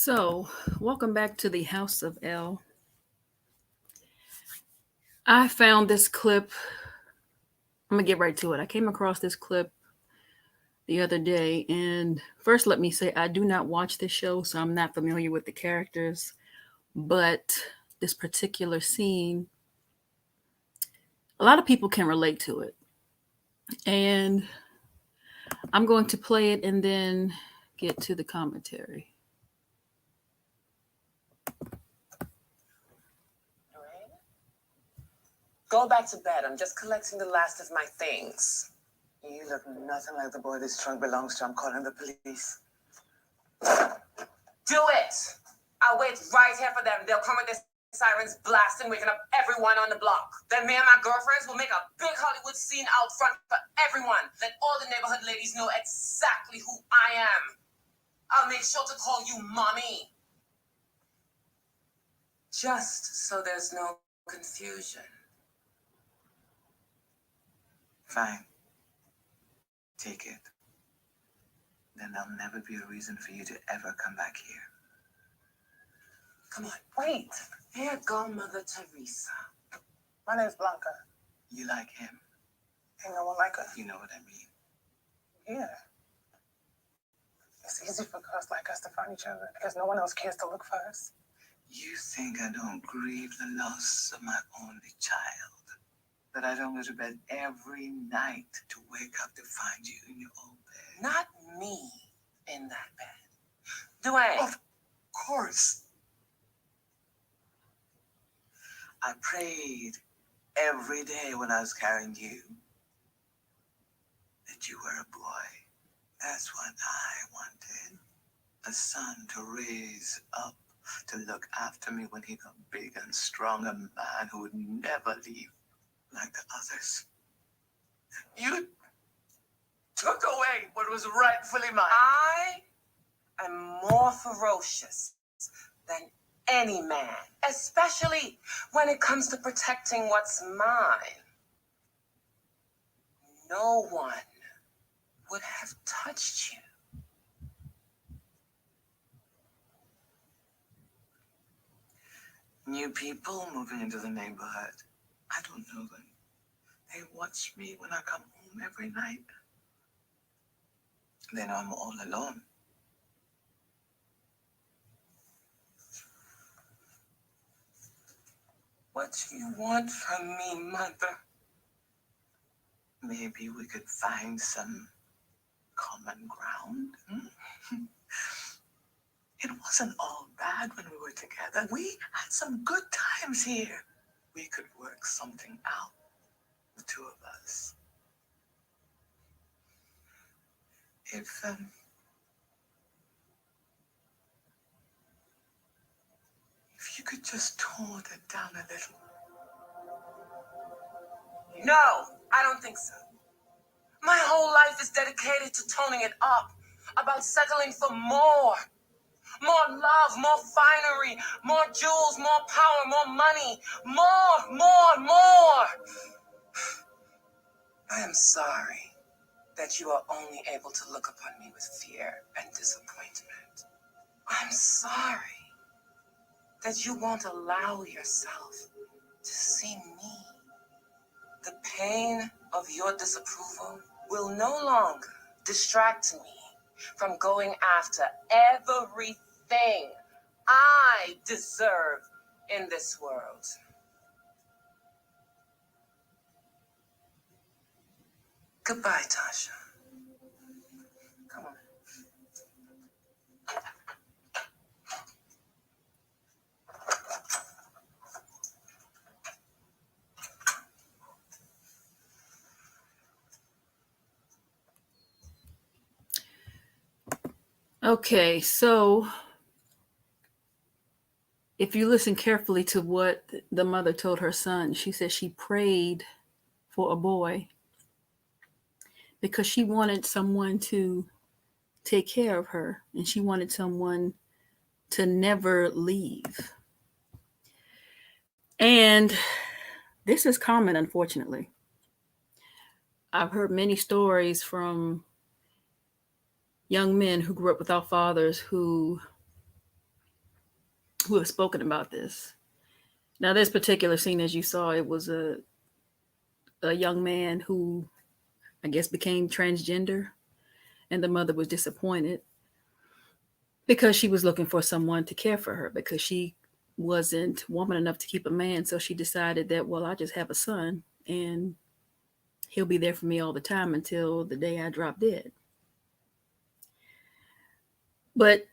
So, welcome back to the House of L. I found this clip. I'm going to get right to it. I came across this clip the other day, and first, let me say I do not watch this show, so I'm not familiar with the characters, but this particular scene, a lot of people can relate to it. And I'm going to play it and then get to the commentary. Go back to bed. I'm just collecting the last of my things. You look nothing like the boy this trunk belongs to. I'm calling the police. Do it! I'll wait right here for them. They'll come with their sirens blasting, waking up everyone on the block. Then me and my girlfriends will make a big Hollywood scene out front for everyone. Let all the neighborhood ladies know exactly who I am. I'll make sure to call you mommy. Just so there's no confusion. Fine. Take it. Then there'll never be a reason for you to ever come back here. Come on, wait. Here go Mother Teresa. My name's Blanca. You like him? Ain't no one like her. You know what I mean? Yeah. It's easy for girls like us to find each other because no one else cares to look for us. You think I don't grieve the loss of my only child? That I don't go to bed every night to wake up to find you in your old bed? Not me in that bed. Dwayne. Of course. I prayed every day when I was carrying you that you were a boy. That's what I wanted. A son to raise up, to look after me when he got big and strong, a man who would never leave like the others. You took away what was rightfully mine. I am more ferocious than any man, especially when it comes to protecting what's mine. No one would have touched you. New people moving into the neighborhood. I don't know them. They watch me when I come home every night. They know I'm all alone. What do you want from me, Mother? Maybe we could find some common ground. It wasn't all bad when we were together. We had some good times here. We could work something out, the two of us. If you could just tone it down a little. No, I don't think so. My whole life is dedicated to toning it up, about settling for more. More love, more finery, more jewels, more power, more money, more. I am sorry that you are only able to look upon me with fear and disappointment. I'm sorry that you won't allow yourself to see me. The pain of your disapproval will no longer distract me from going after everything I deserve in this world. Goodbye, Tasha. Come on. Okay, so if you listen carefully to what the mother told her son, she said she prayed for a boy because she wanted someone to take care of her and she wanted someone to never leave. And this is common, unfortunately. I've heard many stories from young men who grew up without fathers who who have spoken about this. Now, this particular scene, as you saw, it was a young man who I guess became transgender, and the mother was disappointed because she was looking for someone to care for her because she wasn't woman enough to keep a man. So she decided that, well, I just have a son and he'll be there for me all the time until the day I drop dead. But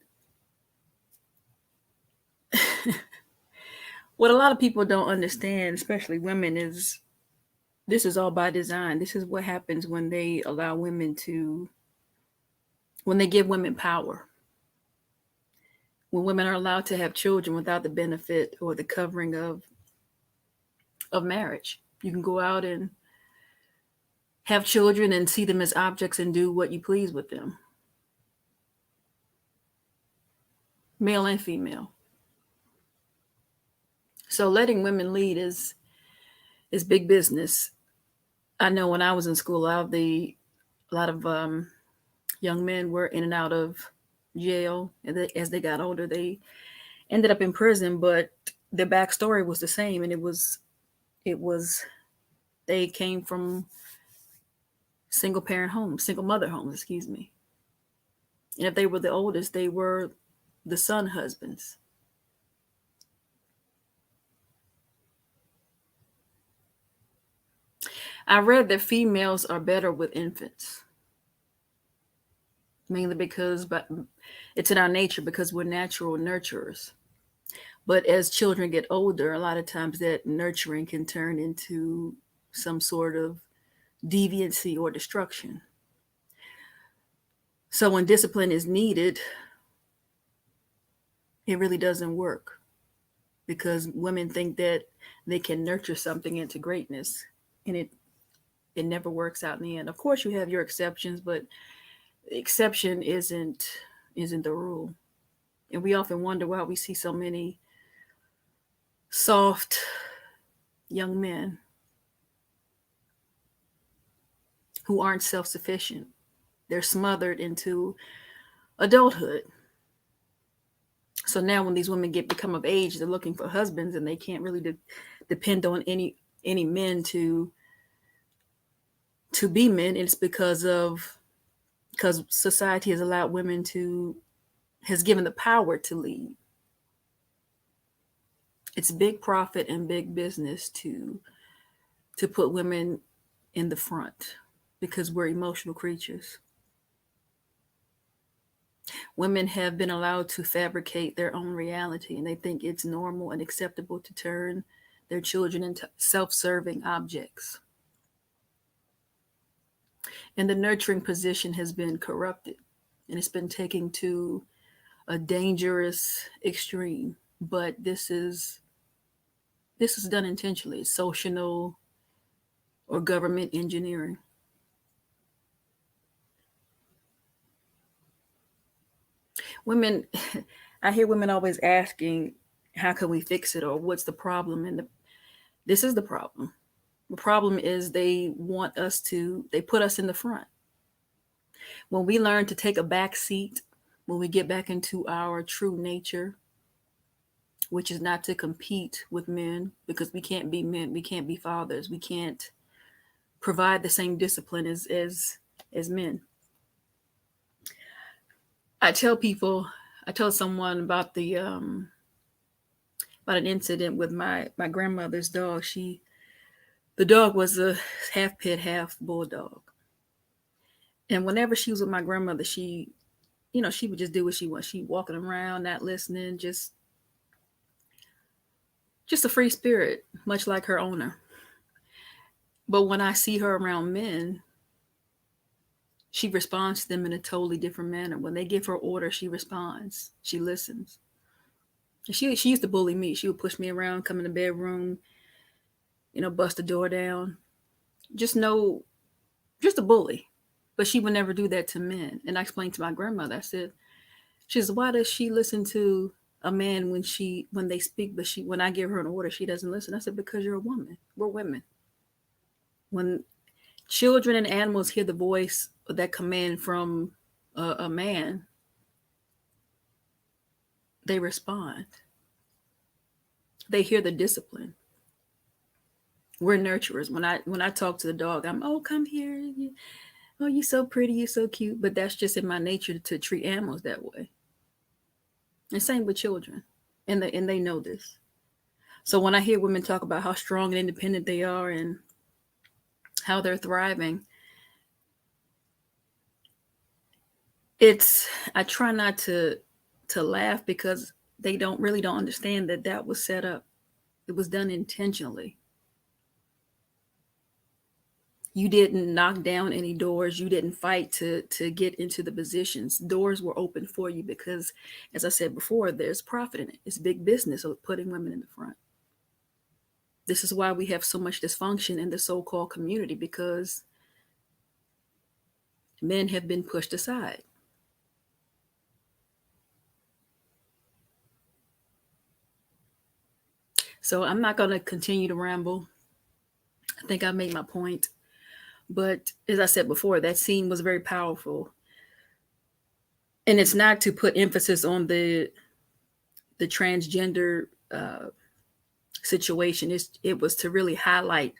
what a lot of people don't understand, especially women, is this is all by design. This is what happens when they allow women to, when they give women power. When women are allowed to have children without the benefit or the covering of marriage. You can go out and have children and see them as objects and do what you please with them. Male and female. So letting women lead is big business. I know when I was in school, a lot of young men were in and out of jail, and as they got older, they ended up in prison. But their backstory was the same, and it was they came from single mother homes, excuse me. And if they were the oldest, they were the son husbands. I read that females are better with infants, mainly because it's in our nature because we're natural nurturers. But as children get older, a lot of times that nurturing can turn into some sort of deviancy or destruction. So when discipline is needed, it really doesn't work because women think that they can nurture something into greatness, and it never works out in the end. Of course, you have your exceptions, but the exception isn't the rule. And we often wonder why we see so many soft young men who aren't self-sufficient. They're smothered into adulthood. So now when these women become of age, they're looking for husbands and they can't really depend on any men to be men. It's because society has allowed women has given the power to lead. It's big profit and big business to put women in the front because we're emotional creatures. Women have been allowed to fabricate their own reality, and they think it's normal and acceptable to turn their children into self-serving objects. And the nurturing position has been corrupted, and it's been taken to a dangerous extreme. But this is done intentionally. It's social or government engineering. Women, I hear women always asking, how can we fix it, or what's the problem? And this is the problem. The problem is they put us in the front. When we learn to take a back seat, when we get back into our true nature, which is not to compete with men, because we can't be men, we can't be fathers, we can't provide the same discipline as men. I told someone about about an incident with my grandmother's dog. The dog was a half pit, half bulldog. And whenever she was with my grandmother, she would just do what she wants. She walking around, not listening, just a free spirit, much like her owner. But when I see her around men, she responds to them in a totally different manner. When they give her orders, she responds. She listens. She used to bully me. She would push me around, come in the bedroom, bust the door down. Just a bully. But she would never do that to men. And I explained to my grandmother, I said, why does she listen to a man when they speak, but when I give her an order, she doesn't listen? I said, because you're a woman. We're women. When children and animals hear the voice of that command from a man, they respond. they hear the discipline. We're nurturers. When I talk to the dog, I'm, oh, come here. Oh, you're so pretty, you're so cute. But that's just in my nature to treat animals that way. And same with children. And they know this. So when I hear women talk about how strong and independent they are and how they're thriving, I try not to laugh, because they don't understand that was set up. It was done intentionally. You didn't knock down any doors. You didn't fight to get into the positions. Doors were open for you because, as I said before, there's profit in it. It's big business of putting women in the front. This is why we have so much dysfunction in the so-called community, because men have been pushed aside. So I'm not going to continue to ramble. I think I made my point. But as I said before, that scene was very powerful. And it's not to put emphasis on the transgender situation. It was to really highlight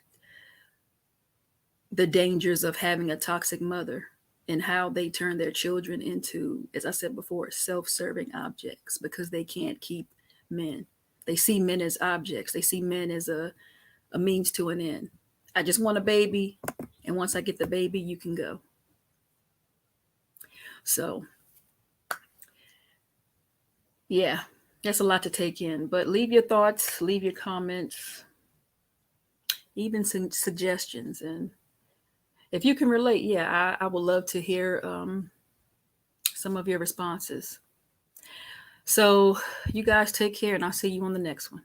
the dangers of having a toxic mother and how they turn their children into, as I said before, self-serving objects, because they can't keep men. They see men as objects. They see men as a means to an end. I just want a baby, and once I get the baby, you can go. So, yeah, that's a lot to take in. But leave your thoughts, leave your comments, even some suggestions. And if you can relate, yeah, I would love to hear some of your responses. So you guys take care, and I'll see you on the next one.